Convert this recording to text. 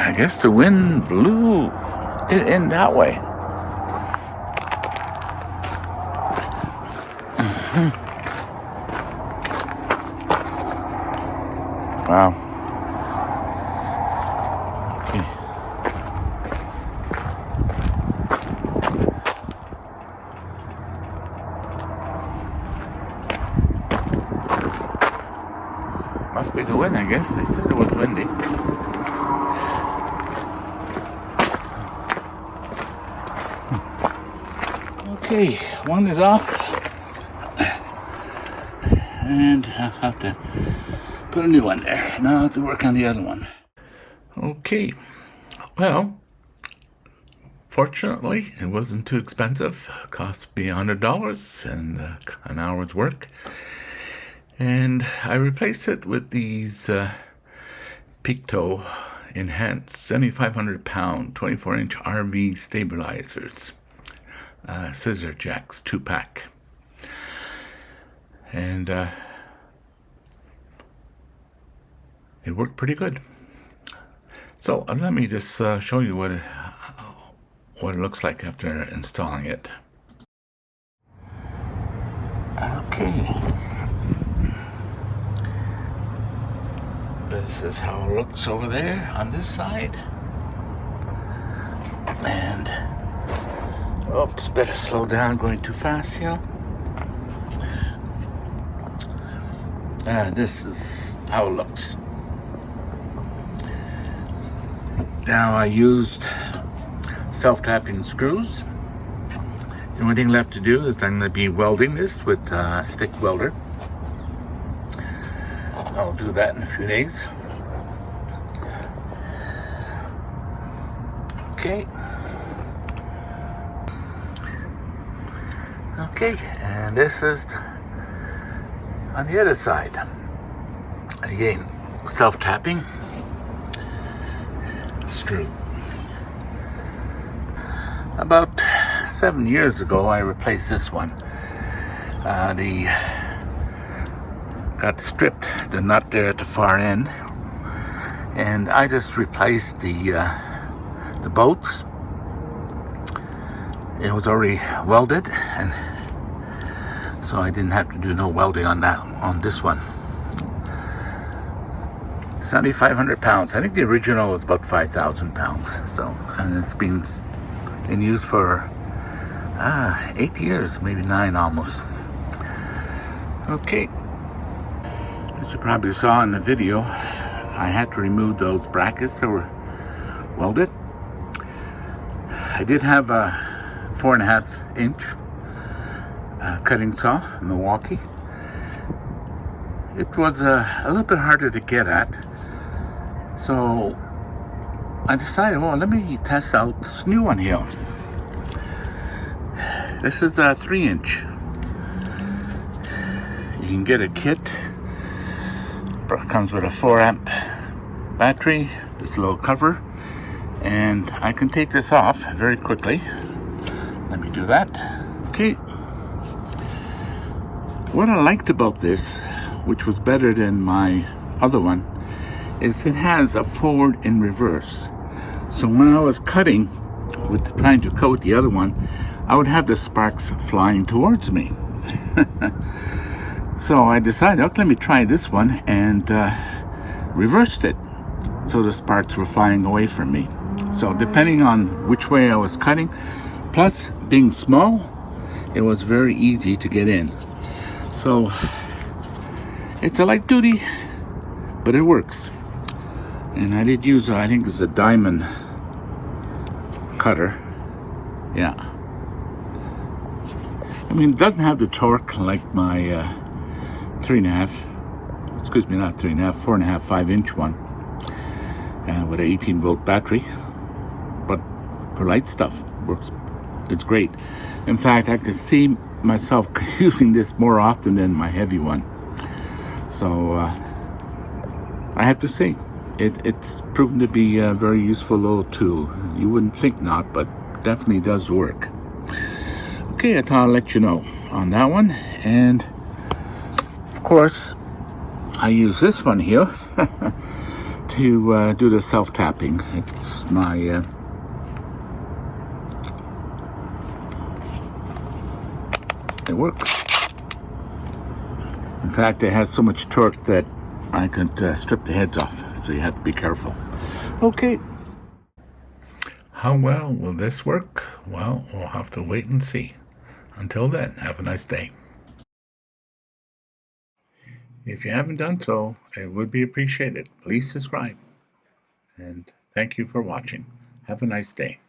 I guess the wind blew it in that way. Wow. Okay. Must be the wind, I guess. They said it was windy. Okay, one is off. And I'll have to put a new one there. Now I have to work on the other one. Okay, well, fortunately, it wasn't too expensive. It cost me $100 and an hour's work. And I replaced it with these PEAKTOW enhanced 7,500 pound 24-inch RV stabilizers. Scissor jacks, 2-pack. And it worked pretty good. So let me just show you what it looks like after installing it. Okay. This is how it looks over there on this side. And oops, better slow down, going too fast here. This is how it looks. Now I used self-tapping screws. The only thing left to do is I'm going to be welding this with a stick welder. I'll do that in a few days. Okay. Okay, and this is on the other side. Again, self-tapping screw. About 7 years ago, I replaced this one. Got stripped, the nut there at the far end, and I just replaced the bolts. It was already welded, and so I didn't have to do no welding on this one. 7,500 pounds. I think the original was about 5,000 pounds. So, and it's been in use for 8 years, maybe 9 almost. Okay. As you probably saw in the video, I had to remove those brackets that were welded. I did have a 4.5-inch cutting saw, Milwaukee. It was a little bit harder to get at, so I decided, well, let me test out this new one here. This is a 3-inch. You can get a kit. It comes with a 4-amp battery, this little cover, and I can take this off very quickly. Let me do that. Okay. What I liked about this, which was better than my other one, is it has a forward and reverse. So when I was cutting, trying to cut with the other one, I would have the sparks flying towards me. So I decided, okay, let me try this one, and reversed it. So the sparks were flying away from me. So depending on which way I was cutting, plus being small, it was very easy to get in. So it's a light duty, but it works. And I did use, I think it was a diamond cutter. Yeah. I mean, it doesn't have the torque like my 4.5, 5-inch one, with an 18-volt battery. But for light stuff, works. It's great. In fact, I could see myself using this more often than my heavy one. So I have to say, it's proven to be a very useful little tool. You wouldn't think not, but definitely does work. Okay, I thought I'd let you know on that one. And of course, I use this one here to do the self-tapping. It's my it works. In fact, it has so much torque that I could strip the heads off, so you have to be careful. Okay. How well will this work? Well, we'll have to wait and see. Until then, have a nice day. If you haven't done so, it would be appreciated. Please subscribe. And thank you for watching. Have a nice day.